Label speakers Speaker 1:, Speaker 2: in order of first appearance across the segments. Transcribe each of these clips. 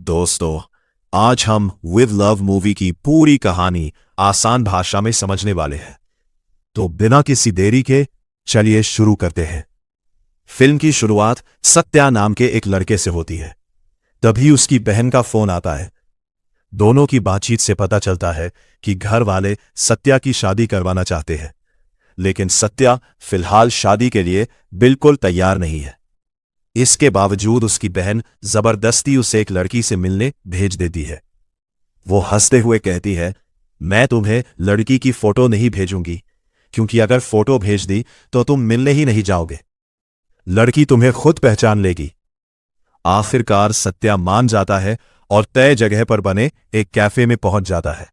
Speaker 1: दोस्तों, आज हम विद लव मूवी की पूरी कहानी आसान भाषा में समझने वाले हैं। तो बिना किसी देरी के चलिए शुरू करते हैं। फिल्म की शुरुआत सत्या नाम के एक लड़के से होती है। तभी उसकी बहन का फोन आता है। दोनों की बातचीत से पता चलता है कि घर वाले सत्या की शादी करवाना चाहते हैं, लेकिन सत्या फिलहाल शादी के लिए बिल्कुल तैयार नहीं है। इसके बावजूद उसकी बहन जबरदस्ती उसे एक लड़की से मिलने भेज देती है। वो हंसते हुए कहती है, मैं तुम्हें लड़की की फोटो नहीं भेजूंगी, क्योंकि अगर फोटो भेज दी तो तुम मिलने ही नहीं जाओगे। लड़की तुम्हें खुद पहचान लेगी। आखिरकार सत्या मान जाता है और तय जगह पर बने एक कैफे में पहुंच जाता है।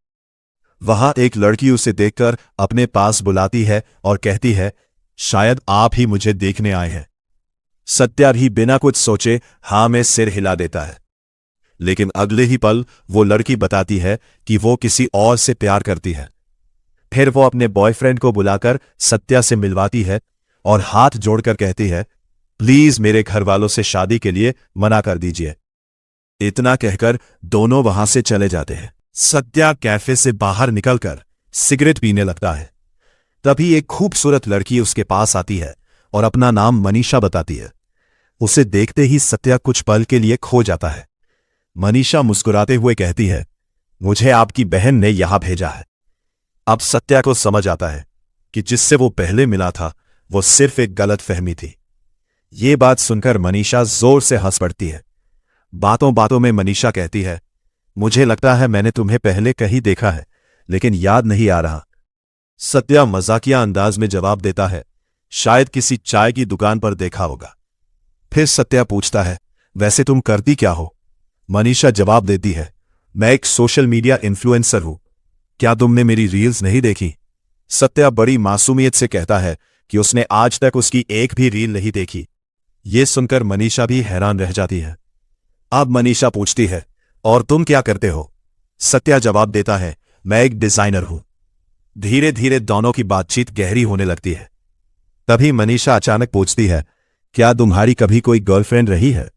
Speaker 1: वहां एक लड़की उसे देखकर अपने पास बुलाती है और कहती है, शायद आप ही मुझे देखने आए हैं। सत्या भी बिना कुछ सोचे हां में सिर हिला देता है, लेकिन अगले ही पल वो लड़की बताती है कि वो किसी और से प्यार करती है। फिर वो अपने बॉयफ्रेंड को बुलाकर सत्या से मिलवाती है और हाथ जोड़कर कहती है, प्लीज मेरे घर वालों से शादी के लिए मना कर दीजिए। इतना कहकर दोनों वहां से चले जाते हैं। सत्या कैफे से बाहर निकलकर सिगरेट पीने लगता है। तभी एक खूबसूरत लड़की उसके पास आती है और अपना नाम मनीषा बताती है। उसे देखते ही सत्या कुछ पल के लिए खो जाता है। मनीषा मुस्कुराते हुए कहती है, मुझे आपकी बहन ने यहां भेजा है। अब सत्या को समझ आता है कि जिससे वो पहले मिला था वो सिर्फ एक गलतफहमी थी। ये बात सुनकर मनीषा जोर से हंस पड़ती है। बातों बातों में मनीषा कहती है, मुझे लगता है मैंने तुम्हें पहले कहीं देखा है, लेकिन याद नहीं आ रहा। सत्या मजाकिया अंदाज में जवाब देता है, शायद किसी चाय की दुकान पर देखा होगा। फिर सत्या पूछता है, वैसे तुम करती क्या हो? मनीषा जवाब देती है, मैं एक सोशल मीडिया इन्फ्लुएंसर हूं। क्या तुमने मेरी रील्स नहीं देखी? सत्या बड़ी मासूमियत से कहता है कि उसने आज तक उसकी एक भी रील नहीं देखी। ये सुनकर मनीषा भी हैरान रह जाती है। अब मनीषा पूछती है, और तुम क्या करते हो? सत्या जवाब देता है, मैं एक डिजाइनर हूं। धीरे धीरे दोनों की बातचीत गहरी होने लगती है। तभी मनीषा अचानक पूछती है, क्या तुम्हारी कभी कोई गर्लफ्रेंड रही है?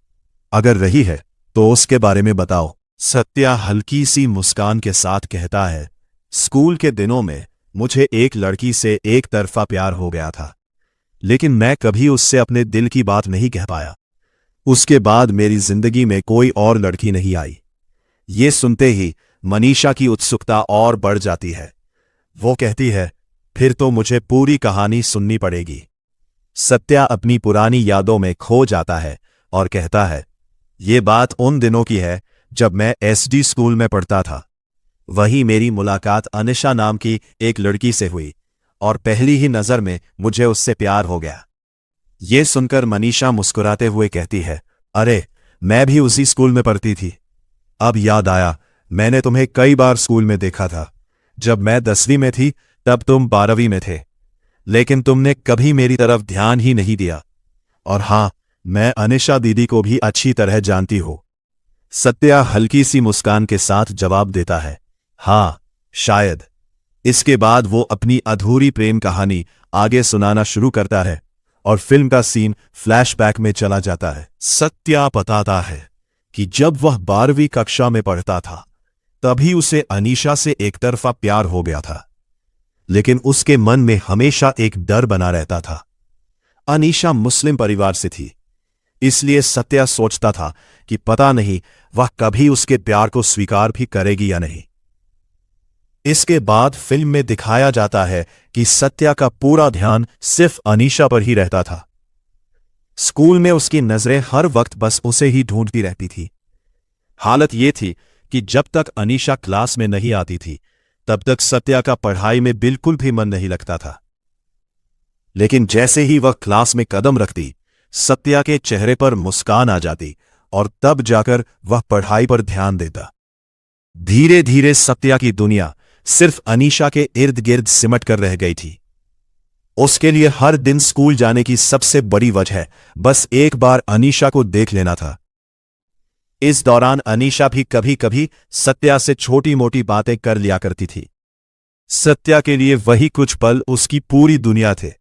Speaker 1: अगर रही है तो उसके बारे में बताओ। सत्या हल्की सी मुस्कान के साथ कहता है, स्कूल के दिनों में मुझे एक लड़की से एक तरफा प्यार हो गया था, लेकिन मैं कभी उससे अपने दिल की बात नहीं कह पाया। उसके बाद मेरी जिंदगी में कोई और लड़की नहीं आई। ये सुनते ही मनीषा की उत्सुकता और बढ़ जाती है। वो कहती है, फिर तो मुझे पूरी कहानी सुननी पड़ेगी। सत्या अपनी पुरानी यादों में खो जाता है और कहता है, ये बात उन दिनों की है जब मैं एसडी स्कूल में पढ़ता था। वहीं मेरी मुलाकात अनिशा नाम की एक लड़की से हुई और पहली ही नजर में मुझे उससे प्यार हो गया। ये सुनकर मनीषा मुस्कुराते हुए कहती है, अरे मैं भी उसी स्कूल में पढ़ती थी। अब याद आया, मैंने तुम्हें कई बार स्कूल में देखा था। जब मैं 10वीं में थी तब तुम 12वीं में थे, लेकिन तुमने कभी मेरी तरफ ध्यान ही नहीं दिया। और हां, मैं अनिशा दीदी को भी अच्छी तरह जानती हूं। सत्या हल्की सी मुस्कान के साथ जवाब देता है, हां, शायद। इसके बाद वो अपनी अधूरी प्रेम कहानी आगे सुनाना शुरू करता है और फिल्म का सीन फ्लैशबैक में चला जाता है। सत्या बताता है कि जब वह 12वीं कक्षा में पढ़ता था तभी उसे अनीशा से एक तरफा प्यार हो गया था, लेकिन उसके मन में हमेशा एक डर बना रहता था। अनीशा मुस्लिम परिवार से थी, इसलिए सत्या सोचता था कि पता नहीं वह कभी उसके प्यार को स्वीकार भी करेगी या नहीं। इसके बाद फिल्म में दिखाया जाता है कि सत्या का पूरा ध्यान सिर्फ अनीशा पर ही रहता था। स्कूल में उसकी नजरें हर वक्त बस उसे ही ढूंढती रहती थी। हालत यह थी कि जब तक अनीशा क्लास में नहीं आती थी तब तक सत्या का पढ़ाई में बिल्कुल भी मन नहीं लगता था। लेकिन जैसे ही वह क्लास में कदम रखती, सत्या के चेहरे पर मुस्कान आ जाती और तब जाकर वह पढ़ाई पर ध्यान देता। धीरे धीरे सत्या की दुनिया सिर्फ अनीशा के इर्द गिर्द सिमट कर रह गई थी। उसके लिए हर दिन स्कूल जाने की सबसे बड़ी वजह बस एक बार अनीशा को देख लेना था। इस दौरान अनीशा भी कभी कभी सत्या से छोटी मोटी बातें कर लिया करती थी। सत्या के लिए वही कुछ पल उसकी पूरी दुनिया थे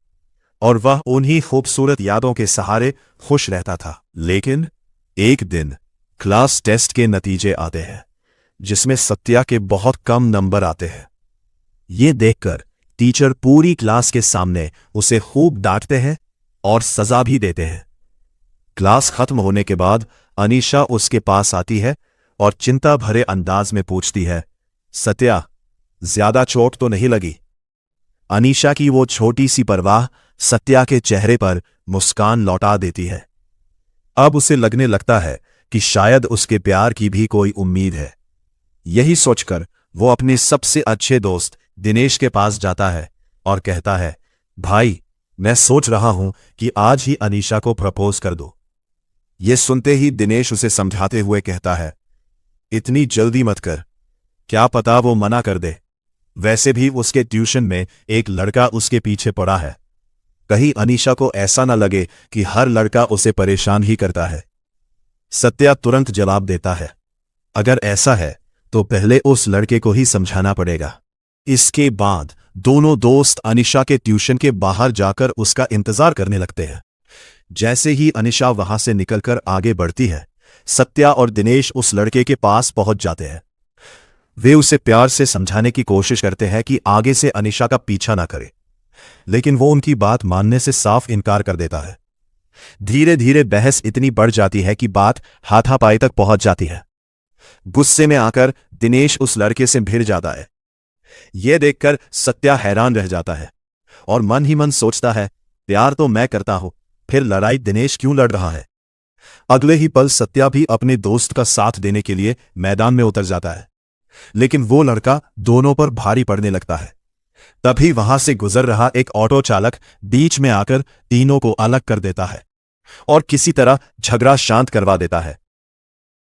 Speaker 1: और वह उन्हीं खूबसूरत यादों के सहारे खुश रहता था। लेकिन एक दिन क्लास टेस्ट के नतीजे आते हैं जिसमें सत्या के बहुत कम नंबर आते हैं। ये देखकर टीचर पूरी क्लास के सामने उसे खूब डांटते हैं और सजा भी देते हैं। क्लास खत्म होने के बाद अनीशा उसके पास आती है और चिंता भरे अंदाज में पूछती है, सत्या, ज्यादा चोट तो नहीं लगी? अनीशा की वो छोटी सी परवाह सत्या के चेहरे पर मुस्कान लौटा देती है। अब उसे लगने लगता है कि शायद उसके प्यार की भी कोई उम्मीद है। यही सोचकर वो अपने सबसे अच्छे दोस्त दिनेश के पास जाता है और कहता है, भाई, मैं सोच रहा हूं कि आज ही अनीशा को प्रपोज कर दो। ये सुनते ही दिनेश उसे समझाते हुए कहता है, इतनी जल्दी मत कर, क्या पता वो मना कर दे। वैसे भी उसके ट्यूशन में एक लड़का उसके पीछे पड़ा है, कहीं अनीशा को ऐसा न लगे कि हर लड़का उसे परेशान ही करता है। सत्या तुरंत जवाब देता है, अगर ऐसा है तो पहले उस लड़के को ही समझाना पड़ेगा। इसके बाद दोनों दोस्त अनीशा के ट्यूशन के बाहर जाकर उसका इंतजार करने लगते हैं। जैसे ही अनीशा वहां से निकलकर आगे बढ़ती है, सत्या और दिनेश उस लड़के के पास पहुंच जाते हैं। वे उसे प्यार से समझाने की कोशिश करते हैं कि आगे से अनीशा का पीछा ना करे, लेकिन वो उनकी बात मानने से साफ इनकार कर देता है। धीरे धीरे बहस इतनी बढ़ जाती है कि बात हाथापाई तक पहुंच जाती है। गुस्से में आकर दिनेश उस लड़के से भिड़ जाता है। यह देखकर सत्या हैरान रह जाता है और मन ही मन सोचता है, प्यार तो मैं करता हूं, फिर लड़ाई दिनेश क्यों लड़ रहा है। अगले ही पल सत्या भी अपने दोस्त का साथ देने के लिए मैदान में उतर जाता है, लेकिन वो लड़का दोनों पर भारी पड़ने लगता है। तभी वहां से गुजर रहा एक ऑटो चालक बीच में आकर तीनों को अलग कर देता है और किसी तरह झगड़ा शांत करवा देता है।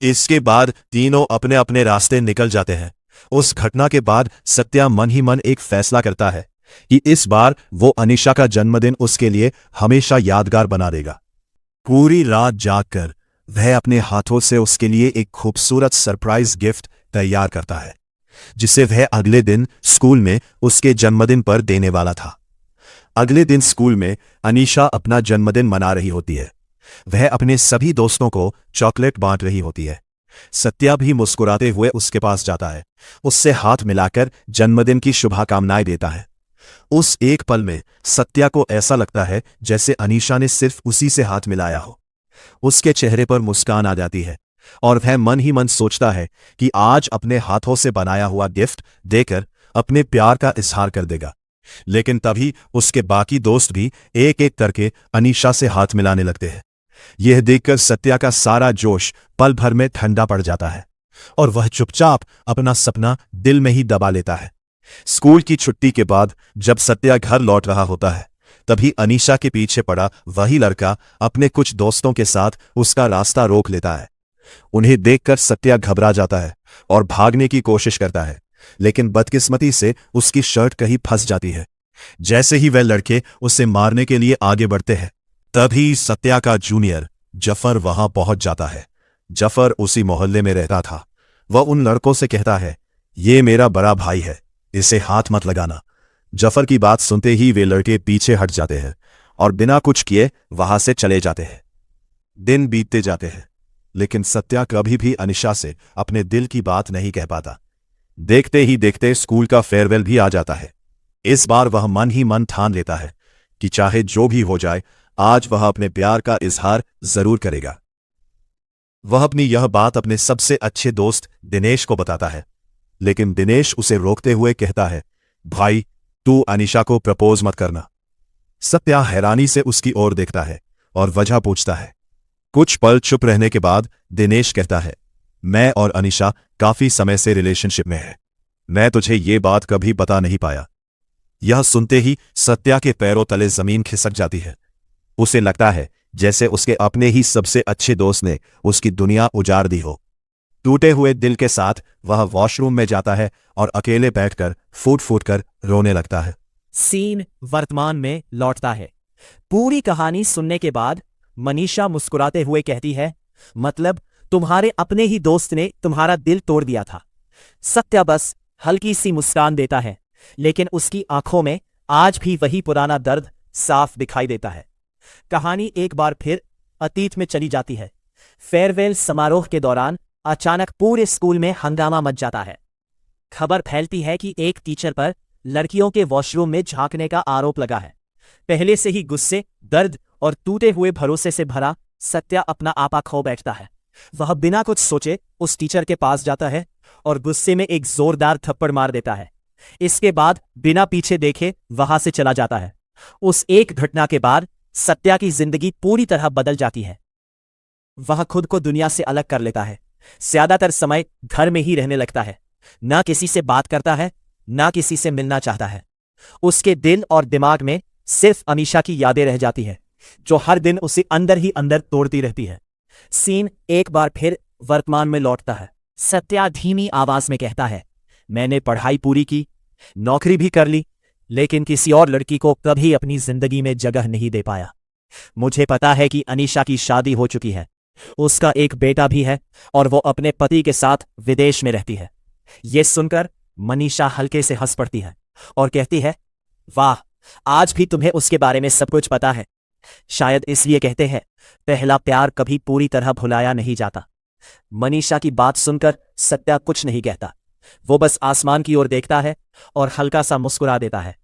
Speaker 1: इसके बाद तीनों अपने अपने रास्ते निकल जाते हैं। उस घटना के बाद सत्या मन ही मन एक फैसला करता है कि इस बार वो अनीशा का जन्मदिन उसके लिए हमेशा यादगार बना देगा। पूरी रात जागकर वह अपने हाथों से उसके लिए एक खूबसूरत सरप्राइज गिफ्ट तैयार करता है, जिसे वह अगले दिन स्कूल में उसके जन्मदिन पर देने वाला था। अगले दिन स्कूल में अनीशा अपना जन्मदिन मना रही होती है। वह अपने सभी दोस्तों को चॉकलेट बांट रही होती है। सत्या भी मुस्कुराते हुए उसके पास जाता है, उससे हाथ मिलाकर जन्मदिन की शुभकामनाएं देता है। उस एक पल में सत्या को ऐसा लगता है जैसे अनीशा ने सिर्फ उसी से हाथ मिलाया हो। उसके चेहरे पर मुस्कान आ जाती है और वह मन ही मन सोचता है कि आज अपने हाथों से बनाया हुआ गिफ्ट देकर अपने प्यार का इजहार कर देगा। लेकिन तभी उसके बाकी दोस्त भी एक एक करके अनीशा से हाथ मिलाने लगते हैं। यह देखकर सत्या का सारा जोश पल भर में ठंडा पड़ जाता है और वह चुपचाप अपना सपना दिल में ही दबा लेता है। स्कूल की छुट्टी के बाद जब सत्या घर लौट रहा होता है, तभी अनीशा के पीछे पड़ा वही लड़का अपने कुछ दोस्तों के साथ उसका रास्ता रोक लेता है। उन्हें देखकर सत्या घबरा जाता है और भागने की कोशिश करता है, लेकिन बदकिस्मती से उसकी शर्ट कहीं फंस जाती है। जैसे ही वह लड़के उसे मारने के लिए आगे बढ़ते हैं, तभी सत्या का जूनियर जफर वहां पहुंच जाता है। जफर उसी मोहल्ले में रहता था। वह उन लड़कों से कहता है, ये मेरा बड़ा भाई है, इसे हाथ मत लगाना। जफर की बात सुनते ही वे लड़के पीछे हट जाते हैं और बिना कुछ किए वहां से चले जाते हैं। दिन बीतते जाते हैं, लेकिन सत्या कभी भी अनीशा से अपने दिल की बात नहीं कह पाता। देखते ही देखते स्कूल का फेयरवेल भी आ जाता है। इस बार वह मन ही मन ठान लेता है कि चाहे जो भी हो जाए, आज वह अपने प्यार का इजहार जरूर करेगा। वह अपनी यह बात अपने सबसे अच्छे दोस्त दिनेश को बताता है, लेकिन दिनेश उसे रोकते हुए कहता है, भाई, तू अनीशा को प्रपोज मत करना। सत्या हैरानी से उसकी ओर देखता है और वजह पूछता है। कुछ पल चुप रहने के बाद दिनेश कहता है, मैं और अनीशा काफी समय से रिलेशनशिप में है। मैं तुझे ये बात कभी बता नहीं पाया। यह सुनते ही सत्या के पैरों तले जमीन खिसक जाती है। उसे लगता है जैसे उसके अपने ही सबसे अच्छे दोस्त ने उसकी दुनिया उजाड़ दी हो। टूटे हुए दिल के साथ वह वॉशरूम में जाता है और अकेले बैठकर फूट फूट कर रोने लगता है।
Speaker 2: सीन वर्तमान में लौटता है। पूरी कहानी सुनने के बाद मनीषा मुस्कुराते हुए कहती है, मतलब तुम्हारे अपने ही दोस्त ने तुम्हारा दिल तोड़ दिया था। सत्या बस हल्की सी मुस्कान देता है, लेकिन उसकी आंखों में आज भी वही पुराना दर्द साफ दिखाई देता है। कहानी एक बार फिर अतीत में चली जाती है, फेयरवेल समारोह के दौरान अचानक पूरे स्कूल में हंगामा मच जाता है। खबर फैलती है कि एक टीचर पर लड़कियों के वॉशरूम में झांकने का आरोप लगा है। पहले से ही गुस्से, दर्द और टूटे हुए भरोसे से भरा सत्या अपना आपा खो बैठता है। वह बिना कुछ सोचे उस टीचर के पास जाता है और गुस्से में एक जोरदार थप्पड़ मार देता है। इसके बाद बिना पीछे देखे वहां से चला जाता है। उस एक घटना के बाद सत्या की जिंदगी पूरी तरह बदल जाती है। वह खुद को दुनिया से अलग कर लेता है। ज्यादातर समय घर में ही रहने लगता है। ना किसी से बात करता है, ना किसी से मिलना चाहता है। उसके दिल और दिमाग में सिर्फ अनीशा की यादें रह जाती है, जो हर दिन उसे अंदर ही अंदर तोड़ती रहती है। सीन एक बार फिर वर्तमान में लौटता है। सत्या धीमी आवाज में कहता है, मैंने पढ़ाई पूरी की, नौकरी भी कर ली, लेकिन किसी और लड़की को कभी अपनी जिंदगी में जगह नहीं दे पाया। मुझे पता है कि अनीशा की शादी हो चुकी है, उसका एक बेटा भी है और वो अपने पति के साथ विदेश में रहती है। ये सुनकर मनीषा हल्के से हंस पड़ती है और कहती है, वाह, आज भी तुम्हें उसके बारे में सब कुछ पता है। शायद इसलिए कहते हैं, पहला प्यार कभी पूरी तरह भुलाया नहीं जाता। मनीषा की बात सुनकर सत्या कुछ नहीं कहता। वो बस आसमान की ओर देखता है और हल्का सा मुस्कुरा देता है,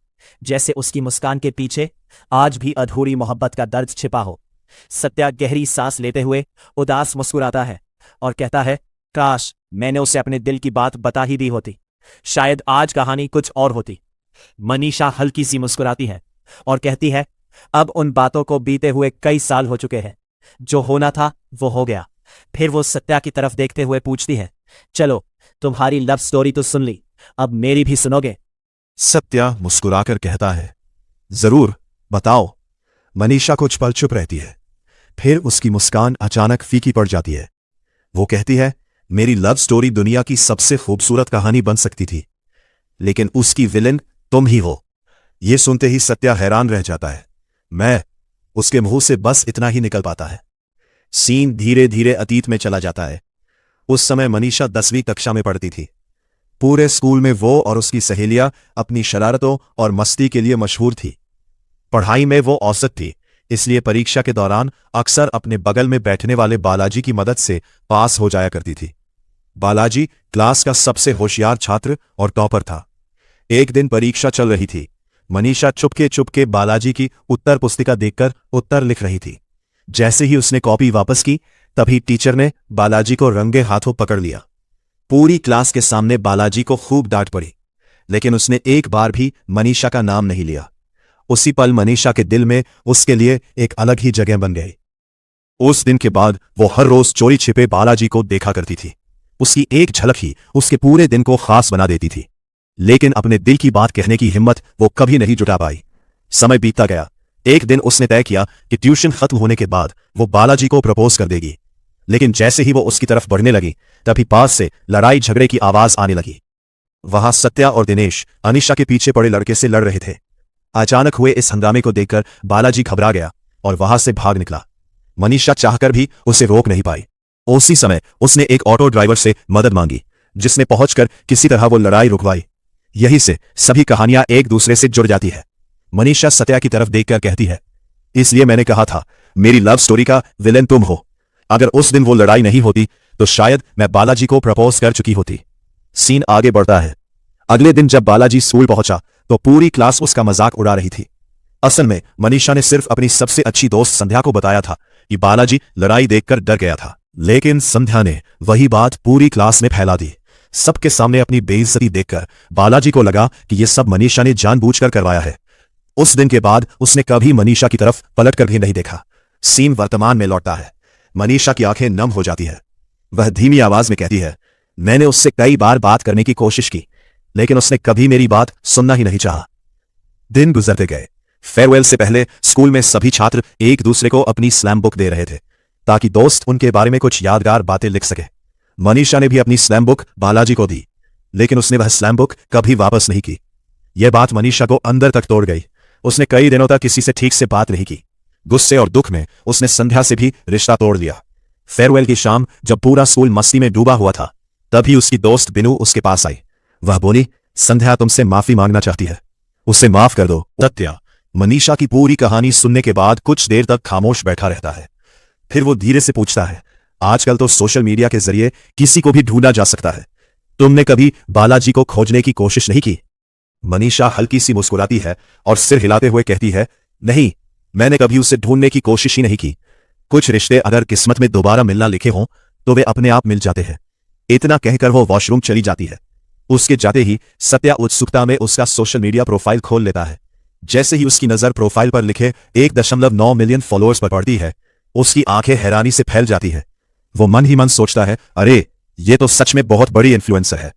Speaker 2: जैसे उसकी मुस्कान के पीछे आज भी अधूरी मोहब्बत का दर्द छिपा हो। सत्या गहरी सांस लेते हुए उदास मुस्कुराता है और कहता है, काश मैंने उसे अपने दिल की बात बता ही दी होती, शायद आज कहानी कुछ और होती। मनीषा हल्की सी मुस्कुराती है और कहती है, अब उन बातों को बीते हुए कई साल हो चुके हैं, जो होना था वो हो गया। फिर वो सत्या की तरफ देखते हुए पूछती है, चलो तुम्हारी लव स्टोरी तो सुन ली, अब मेरी भी सुनोगे?
Speaker 1: सत्या मुस्कुराकर कहता है, जरूर, बताओ। मनीषा कुछ पल चुप रहती है, फिर उसकी मुस्कान अचानक फीकी पड़ जाती है। वो कहती है, मेरी लव स्टोरी दुनिया की सबसे खूबसूरत कहानी बन सकती थी, लेकिन उसकी विलेन तुम ही हो। यह सुनते ही सत्या हैरान रह जाता है। मैं, उसके मुंह से बस इतना ही निकल पाता है। सीन धीरे धीरे अतीत में चला जाता है। उस समय मनीषा 10वीं कक्षा में पढ़ती थी। पूरे स्कूल में वो और उसकी सहेलियां अपनी शरारतों और मस्ती के लिए मशहूर थी। पढ़ाई में वो औसत थी, इसलिए परीक्षा के दौरान अक्सर अपने बगल में बैठने वाले बालाजी की मदद से पास हो जाया करती थी। बालाजी क्लास का सबसे होशियार छात्र और टॉपर था। एक दिन परीक्षा चल रही थी। मनीषा चुपके चुपके बालाजी की उत्तर पुस्तिका देखकर उत्तर लिख रही थी। जैसे ही उसने कॉपी वापस की, तभी टीचर ने बालाजी को रंगे हाथों पकड़ लिया। पूरी क्लास के सामने बालाजी को खूब डांट पड़ी, लेकिन उसने एक बार भी मनीषा का नाम नहीं लिया। उसी पल मनीषा के दिल में उसके लिए एक अलग ही जगह बन गई। उस दिन के बाद वो हर रोज चोरी छिपे बालाजी को देखा करती थी। उसकी एक झलक ही उसके पूरे दिन को खास बना देती थी, लेकिन अपने दिल की बात कहने की हिम्मत वो कभी नहीं जुटा पाई। समय बीतता गया। एक दिन उसने तय किया कि ट्यूशन खत्म होने के बाद वो बालाजी को प्रपोज कर देगी, लेकिन जैसे ही वो उसकी तरफ बढ़ने लगी, तभी पास से लड़ाई झगड़े की आवाज आने लगी। वहां सत्या और दिनेश अनीशा के पीछे पड़े लड़के से लड़ रहे थे। अचानक हुए इस हंगामे को देखकर बालाजी घबरा गया और वहां से भाग निकला। मनीषा चाहकर भी उसे रोक नहीं पाई। उसी समय उसने एक ऑटो ड्राइवर से मदद मांगी, जिसने पहुंचकर किसी तरह वो लड़ाई रुकवाई। यही से सभी कहानियां एक दूसरे से जुड़ जाती है। मनीषा सत्या की तरफ देखकर कहती है, इसलिए मैंने कहा था, मेरी लव स्टोरी का विलेन तुम हो। अगर उस दिन वो लड़ाई नहीं होती तो शायद मैं बालाजी को प्रपोज कर चुकी होती। सीन आगे बढ़ता है। अगले दिन जब बालाजी स्कूल पहुंचा तो पूरी क्लास उसका मजाक उड़ा रही थी। असल में मनीषा ने सिर्फ अपनी सबसे अच्छी दोस्त संध्या को बताया था कि बालाजी लड़ाई देखकर डर गया था, लेकिन संध्या ने वही बात पूरी क्लास में फैला दी। सबके सामने अपनी बेइज्जती देखकर बालाजी को लगा कि यह सब मनीषा ने जानबूझकर करवाया है। उस दिन के बाद उसने कभी मनीषा की तरफ पलटकर भी नहीं देखा। सीन वर्तमान में लौटता है। मनीषा की आंखें नम हो जाती है। वह धीमी आवाज में कहती है, मैंने उससे कई बार बात करने की कोशिश की, लेकिन उसने कभी मेरी बात सुनना ही नहीं चाहा। दिन गुजरते गए। फेयरवेल से पहले स्कूल में सभी छात्र एक दूसरे को अपनी स्लैम बुक दे रहे थे, ताकि दोस्त उनके बारे में कुछ यादगार बातें लिख सके। मनीषा ने भी अपनी स्लैम बुक बालाजी को दी, लेकिन उसने वह स्लैम बुक कभी वापस नहीं की। यह बात मनीषा को अंदर तक तोड़ गई। उसने कई दिनों तक किसी से ठीक से बात नहीं की। गुस्से और दुख में उसने संध्या से भी रिश्ता तोड़ दिया। फेयरवेल की शाम जब पूरा स्कूल मस्ती में डूबा हुआ था, तभी उसकी दोस्त बिनू उसके पास आई। वह बोली, संध्या तुमसे माफी मांगना चाहती है, उसे माफ कर दो। सत्या मनीषा की पूरी कहानी सुनने के बाद कुछ देर तक खामोश बैठा रहता है। फिर वो धीरे से पूछता है, आजकल तो सोशल मीडिया के जरिए किसी को भी ढूंढा जा सकता है। तुमने कभी बालाजी को खोजने की कोशिश नहीं की? मनीषा हल्की सी मुस्कुराती है और सिर हिलाते हुए कहती है, नहीं, मैंने कभी उसे ढूंढने की कोशिश ही नहीं की। कुछ रिश्ते अगर किस्मत में दोबारा मिलना लिखे हों तो वे अपने आप मिल जाते हैं। इतना कहकर वो वॉशरूम चली जाती है। उसके जाते ही सत्या उत्सुकता में उसका सोशल मीडिया प्रोफाइल खोल लेता है। जैसे ही उसकी नजर प्रोफाइल पर लिखे 1.9 मिलियन फॉलोअर्स पर पड़ती है, उसकी आंखें हैरानी से फैल जाती है। वो मन ही मन सोचता है, अरे ये तो सच में बहुत बड़ी इन्फ्लुएंसर है।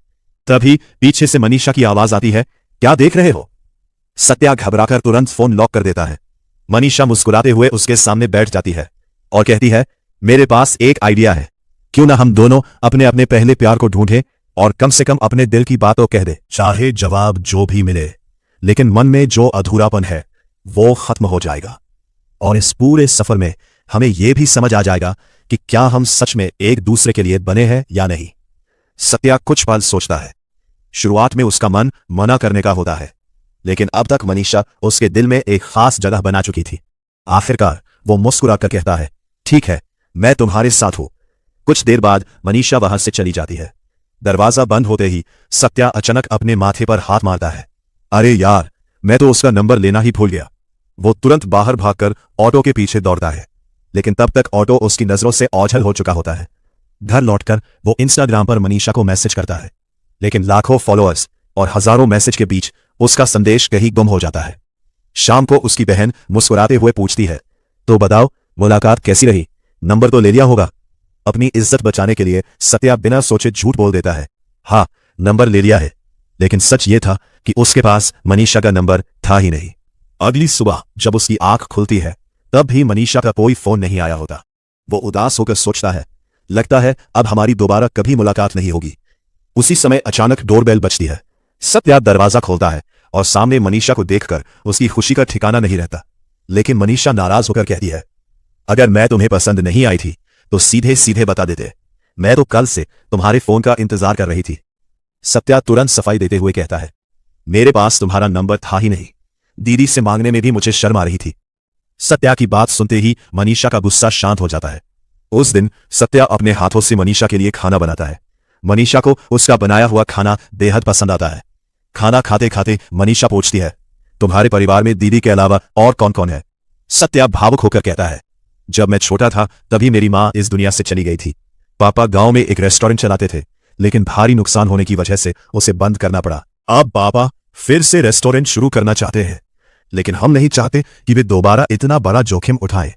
Speaker 1: तभी पीछे से मनीषा की आवाज आती है, क्या देख रहे हो? सत्या घबराकर तुरंत फोन लॉक कर देता है। मनीषा मुस्कुराते हुए उसके सामने बैठ जाती है और कहती है, मेरे पास एक आइडिया है। क्यों ना हम दोनों अपने अपने पहले प्यार को ढूंढें और कम से कम अपने दिल की बातों कह दे। चाहे जवाब जो भी मिले, लेकिन मन में जो अधूरापन है वो खत्म हो जाएगा। और इस पूरे सफर में हमें यह भी समझ आ जाएगा कि क्या हम सच में एक दूसरे के लिए बने हैं या नहीं। सत्या कुछ पल सोचता है। शुरुआत में उसका मन मना करने का होता है, लेकिन अब तक मनीषा उसके दिल में एक खास जगह बना चुकी थी। आखिरकार वो मुस्कुराकर कहता है, ठीक है, मैं तुम्हारे साथ हूं। कुछ देर बाद मनीषा वहां से चली जाती है। दरवाजा बंद होते ही सत्या अचानक अपने माथे पर हाथ मारता है। अरे यार, मैं तो उसका नंबर लेना ही भूल गया। वो तुरंत बाहर भागकर ऑटो के पीछे दौड़ता है, लेकिन तब तक ऑटो उसकी नजरों से ओझल हो चुका होता है। घर लौटकर वो इंस्टाग्राम पर मनीषा को मैसेज करता है, लेकिन लाखों फॉलोअर्स और हजारों मैसेज के बीच उसका संदेश कहीं गुम हो जाता है। शाम को उसकी बहन मुस्कुराते हुए पूछती है, तो बताओ, मुलाकात कैसी रही? नंबर तो ले लिया होगा? अपनी इज्जत बचाने के लिए सत्या बिना सोचे झूठ बोल देता है, हाँ, नंबर ले लिया है। लेकिन सच ये था कि उसके पास मनीषा का नंबर था ही नहीं। अगली सुबह जब उसकी आंख खुलती है, तब भी मनीषा का कोई फोन नहीं आया होता। वो उदास होकर सोचता है, लगता है अब हमारी दोबारा कभी मुलाकात नहीं होगी। उसी समय अचानक डोरबेल बजती है। सत्या दरवाजा खोलता है और सामने मनीषा को देखकर उसकी खुशी का ठिकाना नहीं रहता। लेकिन मनीषा नाराज होकर कहती है, अगर मैं तुम्हें पसंद नहीं आई थी तो सीधे सीधे बता देते। मैं तो कल से तुम्हारे फोन का इंतजार कर रही थी। सत्या तुरंत सफाई देते हुए कहता है, मेरे पास तुम्हारा नंबर था ही नहीं। दीदी से मांगने में भी मुझे शर्म आ रही थी। सत्या की बात सुनते ही मनीषा का गुस्सा शांत हो जाता है। उस दिन सत्या अपने हाथों से मनीषा के लिए खाना बनाता है। मनीषा को उसका बनाया हुआ खाना बेहद पसंद आता है। खाना खाते खाते मनीषा पूछती है, तुम्हारे परिवार में दीदी के अलावा और कौन कौन है? सत्या भावुक होकर कहता है, जब मैं छोटा था तभी मेरी माँ इस दुनिया से चली गई थी। पापा गांव में एक रेस्टोरेंट चलाते थे, लेकिन भारी नुकसान होने की वजह से उसे बंद करना पड़ा। अब पापा फिर से रेस्टोरेंट शुरू करना चाहते हैं, लेकिन हम नहीं चाहते कि वे दोबारा इतना बड़ा जोखिम उठाएं,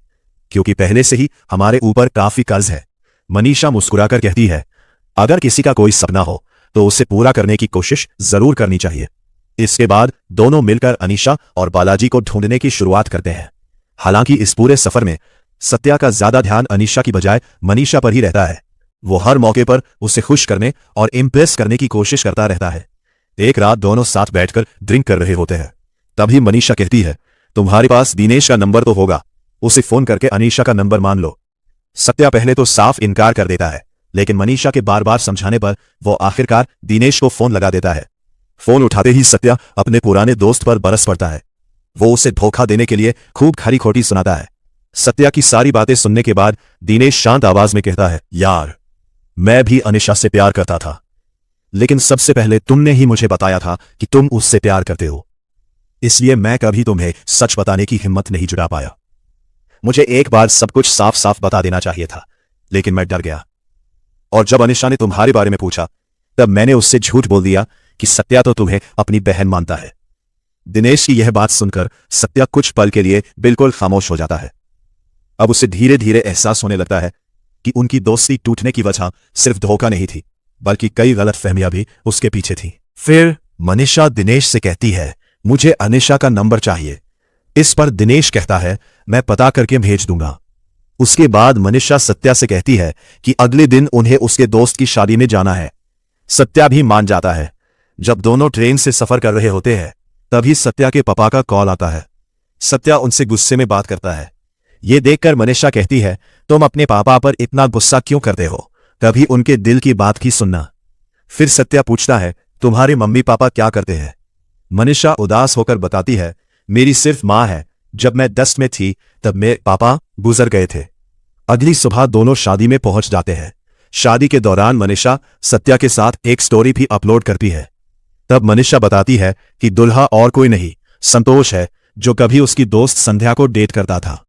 Speaker 1: क्योंकि पहले से ही हमारे ऊपर काफी कर्ज है। मनीषा मुस्कुराकर कहती है, अगर किसी का कोई सपना हो तो उसे पूरा करने की कोशिश जरूर करनी चाहिए। इसके बाद दोनों मिलकर अनीशा और बालाजी को ढूंढने की शुरुआत करते हैं। हालांकि इस पूरे सफर में सत्या का ज्यादा ध्यान अनीशा की बजाय मनीषा पर ही रहता है। वो हर मौके पर उसे खुश करने और इम्प्रेस करने की कोशिश करता रहता है। एक रात दोनों साथ बैठकर ड्रिंक कर रहे होते हैं। तभी मनीषा कहती है, तुम्हारे पास दिनेश का नंबर तो होगा, उसे फोन करके अनीशा का नंबर मान लो। सत्या पहले तो साफ इनकार कर देता है, लेकिन मनीषा के बार बार समझाने पर वो आखिरकार दिनेश को फोन लगा देता है। फोन उठाते ही सत्या अपने पुराने दोस्त पर बरस पड़ता है। वो उसे धोखा देने के लिए खूब खरी खोटी सुनाता है। सत्या की सारी बातें सुनने के बाद दिनेश शांत आवाज में कहता है, यार, मैं भी अनीशा से प्यार करता था, लेकिन सबसे पहले तुमने ही मुझे बताया था कि तुम उससे प्यार करते हो। इसलिए मैं कभी तुम्हें सच बताने की हिम्मत नहीं जुटा पाया। मुझे एक बार सब कुछ साफ साफ बता देना चाहिए था, लेकिन मैं डर गया। और जब अनीशा ने तुम्हारे बारे में पूछा, तब मैंने उससे झूठ बोल दिया कि सत्या तो तुम्हें अपनी बहन मानता है। दिनेश की यह बात सुनकर सत्या कुछ पल के लिए बिल्कुल खामोश हो जाता है। अब उसे धीरे धीरे एहसास होने लगता है कि उनकी दोस्ती टूटने की वजह सिर्फ धोखा नहीं थी, बल्कि कई गलतफहमियां भी उसके पीछे थी। फिर मनीषा दिनेश से कहती है, मुझे अनीशा का नंबर चाहिए। इस पर दिनेश कहता है, मैं पता करके भेज दूंगा। उसके बाद मनीषा सत्या से कहती है कि अगले दिन उन्हें उसके दोस्त की शादी में जाना है। सत्या भी मान जाता है। जब दोनों ट्रेन से सफर कर रहे होते हैं, तभी सत्या के पापा का कॉल आता है। सत्या उनसे गुस्से में बात करता है। ये देखकर मनीषा कहती है, तुम अपने पापा पर इतना गुस्सा क्यों करते हो? कभी उनके दिल की बात की सुनना। फिर सत्या पूछता है, तुम्हारे मम्मी पापा क्या करते हैं? मनीषा उदास होकर बताती है, मेरी सिर्फ मां है। जब मैं 10 में थी तब मेरे पापा गुजर गए थे। अगली सुबह दोनों शादी में पहुंच जाते हैं। शादी के दौरान मनीषा सत्या के साथ एक स्टोरी भी अपलोड करती है। तब मनीषा बताती है कि दुल्हा और कोई नहीं, संतोष है, जो कभी उसकी दोस्त संध्या को डेट करता था।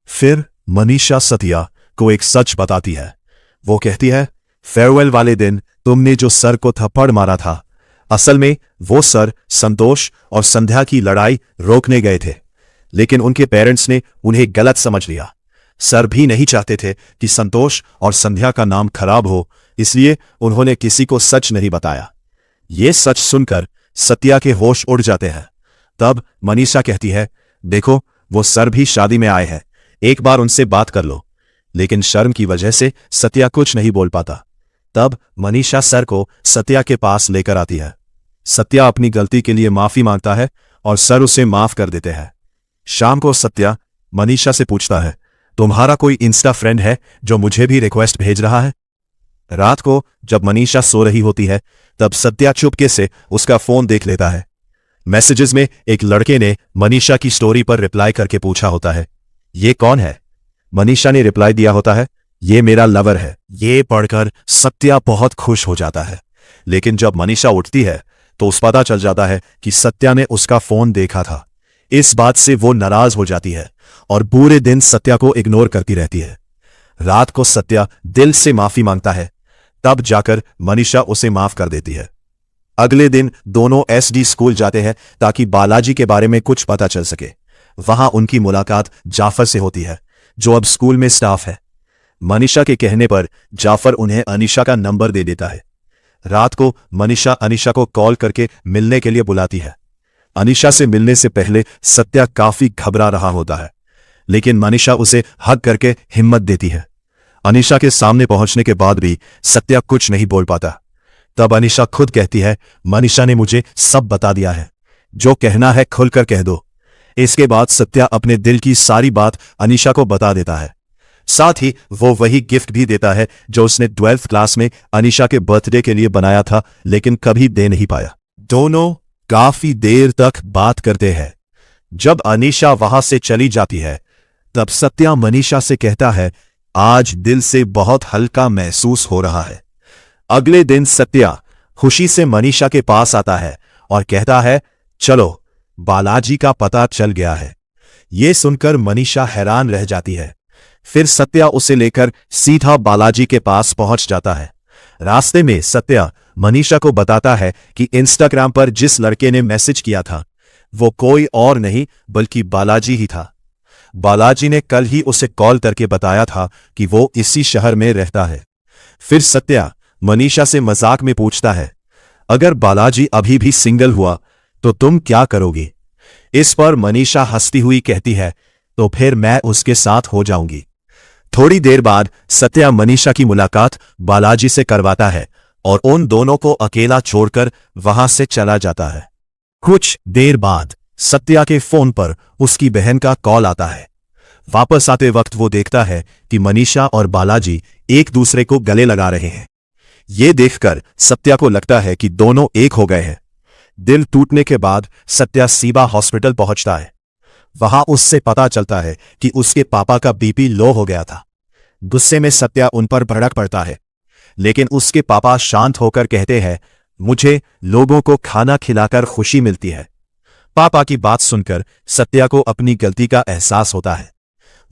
Speaker 1: फिर मनीषा सत्या को एक सच बताती है। वो कहती है, फेयरवेल वाले दिन तुमने जो सर को थप्पड़ मारा था, असल में वो सर संतोष और संध्या की लड़ाई रोकने गए थे, लेकिन उनके पेरेंट्स ने उन्हें गलत समझ लिया। सर भी नहीं चाहते थे कि संतोष और संध्या का नाम खराब हो, इसलिए उन्होंने किसी को सच नहीं बताया। ये सच सुनकर सत्या के होश उड़ जाते हैं। तब मनीषा कहती है, देखो वो सर भी शादी में आए हैं, एक बार उनसे बात कर लो। लेकिन शर्म की वजह से सत्या कुछ नहीं बोल पाता। तब मनीषा सर को सत्या के पास लेकर आती है। सत्या अपनी गलती के लिए माफी मांगता है और सर उसे माफ कर देते हैं। शाम को सत्या मनीषा से पूछता है, तुम्हारा कोई इंस्टा फ्रेंड है जो मुझे भी रिक्वेस्ट भेज रहा है? रात को जब मनीषा सो रही होती है, तब सत्या चुपके से उसका फोन देख लेता है। मैसेजेस में एक लड़के ने मनीषा की स्टोरी पर रिप्लाई करके पूछा होता है, ये कौन है? मनीषा ने रिप्लाई दिया होता है, ये मेरा लवर है। ये पढ़कर सत्या बहुत खुश हो जाता है। लेकिन जब मनीषा उठती है तो उस पता चल जाता है कि सत्या ने उसका फोन देखा था। इस बात से वो नाराज हो जाती है और पूरे दिन सत्या को इग्नोर करती रहती है। रात को सत्या दिल से माफी मांगता है, तब जाकर मनीषा उसे माफ कर देती है। अगले दिन दोनों एसडी स्कूल जाते हैं ताकि बालाजी के बारे में कुछ पता चल सके। वहां उनकी मुलाकात जाफर से होती है, जो अब स्कूल में स्टाफ है। मनीषा के कहने पर जाफर उन्हें अनीशा का नंबर दे देता है। रात को मनीषा अनीशा को कॉल करके मिलने के लिए बुलाती है। अनीशा से मिलने से पहले सत्या काफी घबरा रहा होता है, लेकिन मनीषा उसे हग करके हिम्मत देती है। अनीशा के सामने पहुंचने के बाद भी सत्या कुछ नहीं बोल पाता। तब अनीशा खुद कहती है, मनीषा ने मुझे सब बता दिया है, जो कहना है खुलकर कह दो। इसके बाद सत्या अपने दिल की सारी बात अनीशा को बता देता है। साथ ही वो वही गिफ्ट भी देता है जो उसने 12th क्लास में अनीशा के बर्थडे के लिए बनाया था, लेकिन कभी दे नहीं पाया। दोनों काफी देर तक बात करते हैं। जब अनीशा वहां से चली जाती है, तब सत्या मनीषा से कहता है, आज दिल से बहुत हल्का महसूस हो रहा है। अगले दिन सत्या खुशी से मनीषा के पास आता है और कहता है, चलो बालाजी का पता चल गया है। यह सुनकर मनीषा हैरान रह जाती है। फिर सत्या उसे लेकर सीधा बालाजी के पास पहुंच जाता है। रास्ते में सत्या मनीषा को बताता है कि इंस्टाग्राम पर जिस लड़के ने मैसेज किया था वो कोई और नहीं बल्कि बालाजी ही था। बालाजी ने कल ही उसे कॉल करके बताया था कि वो इसी शहर में रहता है। फिर सत्या मनीषा से मजाक में पूछता है, अगर बालाजी अभी भी सिंगल हुआ तो तुम क्या करोगी? इस पर मनीषा हंसती हुई कहती है, तो फिर मैं उसके साथ हो जाऊंगी। थोड़ी देर बाद सत्या मनीषा की मुलाकात बालाजी से करवाता है और उन दोनों को अकेला छोड़कर वहां से चला जाता है। कुछ देर बाद सत्या के फोन पर उसकी बहन का कॉल आता है। वापस आते वक्त वो देखता है कि मनीषा और बालाजी एक दूसरे को गले लगा रहे हैं। ये देखकर सत्या को लगता है कि दोनों एक हो गए हैं। दिल टूटने के बाद सत्या सीबा हॉस्पिटल पहुंचता है। वहां उससे पता चलता है कि उसके पापा का बीपी लो हो गया था। गुस्से में सत्या उन पर भड़क पड़ता है, लेकिन उसके पापा शांत होकर कहते हैं, मुझे लोगों को खाना खिलाकर खुशी मिलती है। पापा की बात सुनकर सत्या को अपनी गलती का एहसास होता है।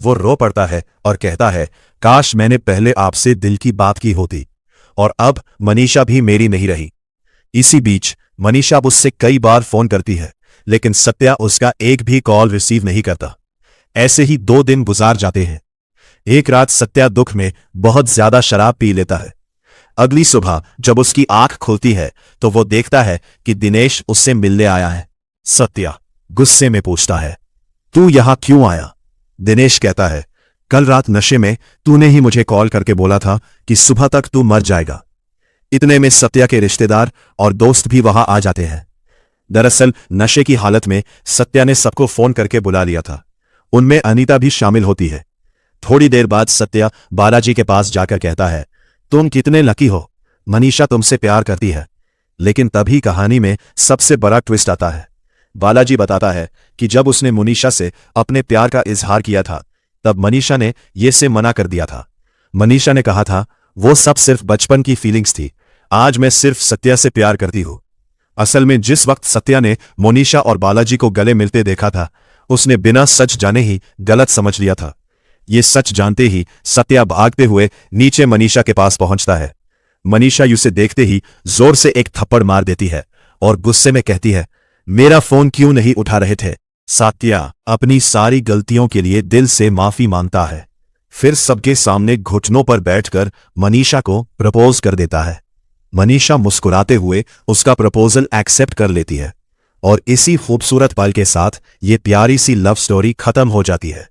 Speaker 1: वो रो पड़ता है और कहता है, काश मैंने पहले आपसे दिल की बात की होती और अब मनीषा भी मेरी नहीं रही। इसी बीच मनीषा उससे कई बार फोन करती है, लेकिन सत्या उसका एक भी कॉल रिसीव नहीं करता। ऐसे ही 2 दिन गुजार जाते हैं। एक रात सत्या दुख में बहुत ज्यादा शराब पी लेता है। अगली सुबह जब उसकी आंख खुलती है तो वो देखता है कि दिनेश उससे मिलने आया है। सत्या गुस्से में पूछता है, तू यहां क्यों आया? दिनेश कहता है, कल रात नशे में तूने ही मुझे कॉल करके बोला था कि सुबह तक तू मर जाएगा। इतने में सत्या के रिश्तेदार और दोस्त भी वहां आ जाते हैं। दरअसल नशे की हालत में सत्या ने सबको फोन करके बुला लिया था। उनमें अनीता भी शामिल होती है। थोड़ी देर बाद सत्या बालाजी के पास जाकर कहता है, तुम कितने लकी हो, मनीषा तुमसे प्यार करती है। लेकिन तभी कहानी में सबसे बड़ा ट्विस्ट आता है। बालाजी बताता है कि जब उसने मनीषा से अपने प्यार का इजहार किया था, तब मनीषा ने ये से मना कर दिया था। मनीषा ने कहा था वो सब सिर्फ बचपन की फीलिंग्स थी, आज मैं सिर्फ सत्या से प्यार करती हूं। असल में जिस वक्त सत्या ने मोनिशा और बालाजी को गले मिलते देखा था, उसने बिना सच जाने ही गलत समझ लिया था। ये सच जानते ही सत्या भागते हुए नीचे मनीषा के पास पहुंचता है। मनीषा उसे देखते ही जोर से एक थप्पड़ मार देती है और गुस्से में कहती है, मेरा फोन क्यों नहीं उठा रहे थे। सत्या अपनी सारी गलतियों के लिए दिल से माफी मांगता है, फिर सबके सामने घुटनों पर बैठकर मनीषा को प्रपोज कर देता है। मनीषा मुस्कुराते हुए उसका प्रपोजल एक्सेप्ट कर लेती है और इसी खूबसूरत पल के साथ ये प्यारी सी लव स्टोरी खत्म हो जाती है।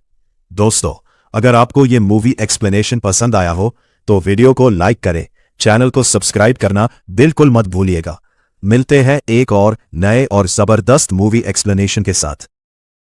Speaker 1: दोस्तों, अगर आपको ये मूवी एक्सप्लेनेशन पसंद आया हो तो वीडियो को लाइक करें, चैनल को सब्सक्राइब करना बिल्कुल मत भूलिएगा। मिलते हैं एक और नए और जबरदस्त मूवी एक्सप्लेनेशन के साथ।